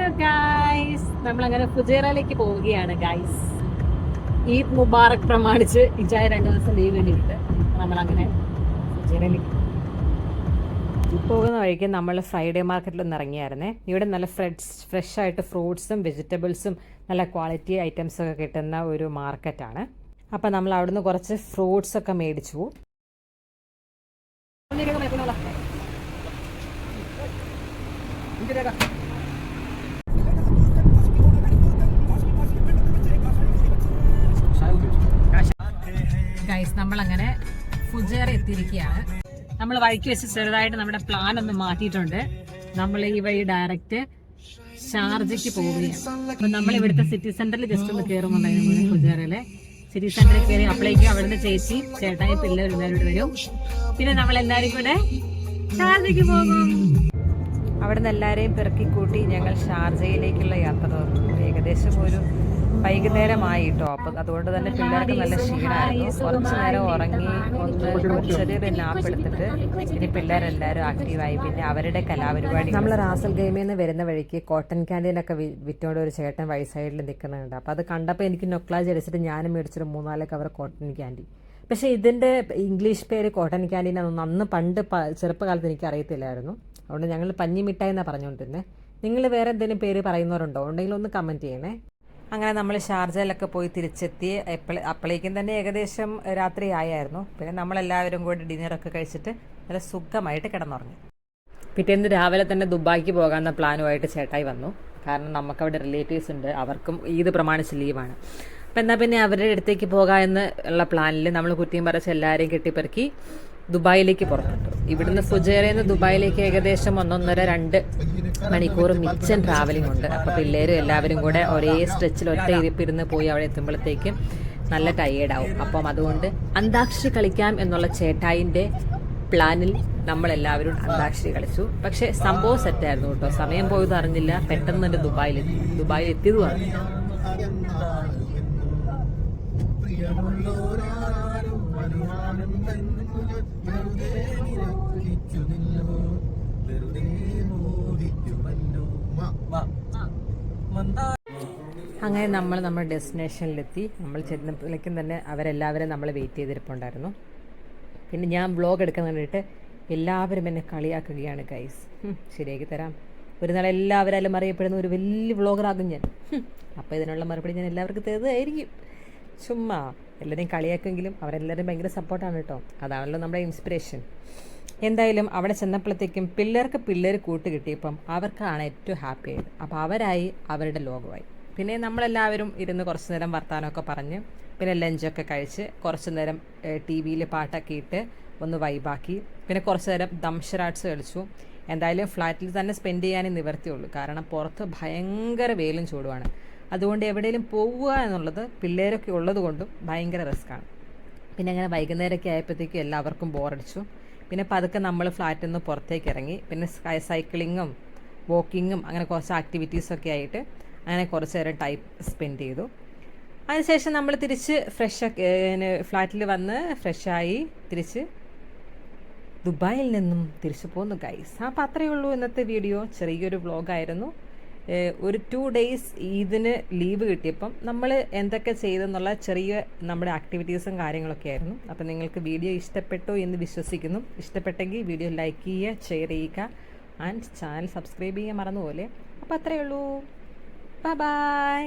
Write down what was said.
Hello guys, നമ്മളങ്ങനെ ഫുജേറയിലേക്ക് പോവുകയാണ് guys. Eid Mubarak പ്രമാണിച്ച് ഇജായ 2 ദിവസം ലീവ് വേണ്ടിയിട്ട് നമ്മളങ്ങനെ ഫുജേറയിലേക്ക് പോകുന്ന വഴിക്ക് നമ്മൾ ഫ്രൈഡേ മാർക്കറ്റിൽ നിന്ന് ഇറങ്ങിയായിരുന്നേ. ഇവിടെ നല്ല ഫ്രഷ് ആയിട്ട് ഫ്രൂട്ട്സും വെജിറ്റബിൾസും നല്ല ക്വാളിറ്റി ഐറ്റംസൊക്കെ കിട്ടുന്ന ഒരു മാർക്കറ്റാണ്. അപ്പം നമ്മൾ അവിടുന്ന് കുറച്ച് ഫ്രൂട്ട്സ് ഒക്കെ മേടിച്ചു. ഗൈസ്, നമ്മളങ്ങനെ ഫുജേറ എത്തിയിരിക്കുകയാണ്. നമ്മൾ വഴിക്ക് വെച്ച് ചെറുതായിട്ട് നമ്മുടെ പ്ലാൻ ഒന്ന് മാറ്റിയിട്ടുണ്ട്. നമ്മൾ ഈ വഴി ഡയറക്റ്റ് ഷാർജയ്ക്ക് പോവുകയാണ്. അപ്പൊ നമ്മൾ ഇവിടുത്തെ സിറ്റി സെന്ററിൽ ജസ്റ്റ് ഒന്ന് കയറുന്നുണ്ടായിരുന്നു. ഫുജേറയിലെ സിറ്റി സെന്ററിൽ കയറി അപ്പോഴേക്കും അവിടുന്ന് ചേച്ചി ചേട്ടായി പിള്ളേർ എല്ലാവരും വരും. പിന്നെ നമ്മളെല്ലാവരും കൂടെ ഷാർജയ്ക്ക് പോകും. അവിടുന്ന് എല്ലാവരെയും പെറുക്കിക്കൂട്ടി ഞങ്ങൾ ഷാർജയിലേക്കുള്ള യാത്ര തുടർന്നു. ഏകദേശം ഒരു വൈകുന്നേരമായി കേട്ടോ. അപ്പം അതുകൊണ്ട് തന്നെ പിള്ളേർക്ക് നല്ല ക്ഷീണമായിരുന്നു. കുറച്ച് നേരം ഉറങ്ങി ചെറിയൊരു നാപ്പ് എടുത്തിട്ട് ഇനി പിള്ളേരെല്ലാവരും ആക്റ്റീവായി. പിന്നെ അവരുടെ കലാപരിപാടി. നമ്മൾ റാസൽ ഗെയിമിൽ നിന്ന് വരുന്ന വഴിക്ക് കോട്ടൺ ക്യാൻറ്റീനൊക്കെ വിറ്റോണ്ട് ഒരു ചേട്ടൻ വഴി സൈഡിൽ നിൽക്കുന്നുണ്ട്. അപ്പോൾ അത് കണ്ടപ്പോൾ എനിക്ക് നൊക്ലാജ് അടിച്ചിട്ട് ഞാനും മേടിച്ചൊരു 3-4 കവർ കോട്ടൺ ക്യാൻഡി. പക്ഷേ ഇതിൻ്റെ ഇംഗ്ലീഷ് പേര് കോട്ടൺ ക്യാൻഡീൻ ആണെന്ന് അന്ന് പണ്ട് ചെറുപ്പകാലത്ത് എനിക്ക് അറിയത്തില്ലായിരുന്നു. അതുകൊണ്ട് ഞങ്ങൾ പഞ്ഞി മിഠായി എന്നാണ് പറഞ്ഞുകൊണ്ടിരുന്നത്. നിങ്ങൾ വേറെ എന്തെങ്കിലും പേര് പറയുന്നവരുണ്ടോ? ഉണ്ടെങ്കിൽ ഒന്ന് കമൻറ്റ് ചെയ്യണേ. അങ്ങനെ നമ്മൾ ഷാർജയിലൊക്കെ പോയി തിരിച്ചെത്തി. അപ്പോഴേക്കും തന്നെ ഏകദേശം രാത്രി ആയായിരുന്നു. പിന്നെ നമ്മളെല്ലാവരും കൂടി ഡിന്നറൊക്കെ കഴിച്ചിട്ട് നല്ല സുഖമായിട്ട് കിടന്നുറങ്ങി. പിറ്റേന്ന് രാവിലെ തന്നെ ദുബായിക്ക് പോകാമെന്ന പ്ലാനുമായിട്ട് ചേട്ടായി വന്നു. കാരണം നമുക്കവിടെ റിലേറ്റീവ്സ് ഉണ്ട്, അവർക്കും ഈദ് പ്രമാണിച്ച് ലീവാണ്. അപ്പം എന്നാൽ പിന്നെ അവരുടെ അടുത്തേക്ക് പോകാമെന്ന് ഉള്ള പ്ലാനിൽ നമ്മൾ കുറ്റിയും പറച്ച് എല്ലാവരെയും കെട്ടിപ്പെറുക്കി ദുബായിലേക്ക് പുറപ്പെട്ടു. ഇവിടുന്ന് ഫുജേറയിൽ നിന്ന് ദുബായിലേക്ക് ഏകദേശം 1.5-2 മണിക്കൂർ മിച്ചം ട്രാവലിംഗ് ഉണ്ട്. അപ്പോൾ പിള്ളേരും എല്ലാവരും കൂടെ ഒരേ സ്ട്രെച്ചിൽ ഒറ്റ ഇരിപ്പിരുന്ന് പോയി അവിടെ എത്തുമ്പോഴത്തേക്കും നല്ല ടയേർഡാവും. അപ്പം അതുകൊണ്ട് അന്താക്ഷരി കളിക്കാം എന്നുള്ള ചേട്ടായിൻ്റെ പ്ലാനിൽ നമ്മളെല്ലാവരും അന്താക്ഷരി കളിച്ചു. പക്ഷേ സംഭവം സെറ്റായിരുന്നു കേട്ടോ. സമയം പോയത് അറിഞ്ഞില്ല. പെട്ടെന്ന് തന്നെ ദുബായിൽ എത്തിയതും അറിഞ്ഞില്ല. അങ്ങനെ നമ്മൾ നമ്മുടെ ഡെസ്റ്റിനേഷനിലെത്തി. നമ്മൾ ചെന്നപ്പോഴേക്കും തന്നെ അവരെല്ലാവരും നമ്മളെ വെയിറ്റ് ചെയ്തിരിപ്പുണ്ടായിരുന്നു. പിന്നെ ഞാൻ വ്ളോഗ് എടുക്കാൻ വേണ്ടിയിട്ട് എല്ലാവരും എന്നെ കളിയാക്കുകയാണ്. ഗൈസ്, ശരിയാക്കി തരാം. ഒരു നാൾ എല്ലാവരും അറിയപ്പെടുന്ന ഒരു വലിയ വ്ളോഗറാകും ഞാൻ. അപ്പോൾ ഇതിനുള്ള മറുപടി ഞാൻ എല്ലാവർക്കും തരുന്നതായിരിക്കും. ചുമ്മാ എല്ലാവരെയും കളിയാക്കുമെങ്കിലും അവരെല്ലാവരും ഭയങ്കര സപ്പോർട്ടാണ് കേട്ടോ. അതാണല്ലോ നമ്മുടെ ഇൻസ്പിറേഷൻ. എന്തായാലും അവിടെ ചെന്നപ്പോഴത്തേക്കും പിള്ളേർ കൂട്ട് കിട്ടിയപ്പം അവർക്കാണ് ഏറ്റവും ഹാപ്പി ആയത്. അപ്പോൾ അവരായി അവരുടെ ലോകമായി. പിന്നെ നമ്മളെല്ലാവരും ഇരുന്ന് കുറച്ച് നേരം വർത്താനമൊക്കെ പറഞ്ഞ് പിന്നെ ലഞ്ചൊക്കെ കഴിച്ച് കുറച്ച് നേരം ടി വിയിൽ പാട്ടൊക്കെ ഇട്ട് ഒന്ന് വൈബാക്കി. പിന്നെ കുറച്ച് നേരം ദംഷറാട്സ് കളിച്ചു. എന്തായാലും ഫ്ലാറ്റിൽ തന്നെ സ്പെൻഡ് ചെയ്യാനേ നിവർത്തിയുള്ളൂ. കാരണം പുറത്ത് ഭയങ്കര വെയിലും ചൂടുമാണ്. അതുകൊണ്ട് എവിടെയെങ്കിലും പോവുക എന്നുള്ളത് പിള്ളേരൊക്കെ ഉള്ളത് കൊണ്ടും ഭയങ്കര റിസ്ക്കാണ്. പിന്നെ അങ്ങനെ വൈകുന്നേരമൊക്കെ ആയപ്പോഴത്തേക്കും എല്ലാവർക്കും ബോറടിച്ചു. പിന്നെ പതുക്കെ നമ്മൾ ഫ്ലാറ്റിൽ നിന്ന് പുറത്തേക്ക് ഇറങ്ങി. പിന്നെ സൈക്ലിങ്ങും വാക്കിങ്ങും അങ്ങനെ കുറച്ച് ആക്ടിവിറ്റീസൊക്കെ ആയിട്ട് അങ്ങനെ കുറച്ച് നേരം ടൈം സ്പെൻഡ് ചെയ്തു. അതിനുശേഷം നമ്മൾ തിരിച്ച് ഫ്ലാറ്റിൽ വന്ന് ഫ്രഷായി തിരിച്ച് ദുബായിൽ നിന്നും തിരിച്ചു പോന്നു ഗൈസ്. അപ്പോൾ അത്രയേ ഉള്ളൂ ഇന്നത്തെ വീഡിയോ. ചെറിയൊരു വ്ളോഗായിരുന്നു. ഒരു 2 days ഈദിന് ലീവ് കിട്ടിയപ്പം നമ്മൾ എന്തൊക്കെ ചെയ്തെന്നുള്ള ചെറിയ നമ്മുടെ ആക്ടിവിറ്റീസും കാര്യങ്ങളൊക്കെ ആയിരുന്നു. അപ്പം നിങ്ങൾക്ക് വീഡിയോ ഇഷ്ടപ്പെട്ടോ എന്ന് വിശ്വസിക്കുന്നു. ഇഷ്ടപ്പെട്ടെങ്കിൽ വീഡിയോ ലൈക്ക് ചെയ്യുക, ഷെയർ ചെയ്യുക, ആൻഡ് ചാനൽ സബ്സ്ക്രൈബ് ചെയ്യാൻ മറന്നുപോലെ. അപ്പോൾ അത്രയേ ഉള്ളൂ. ബൈ.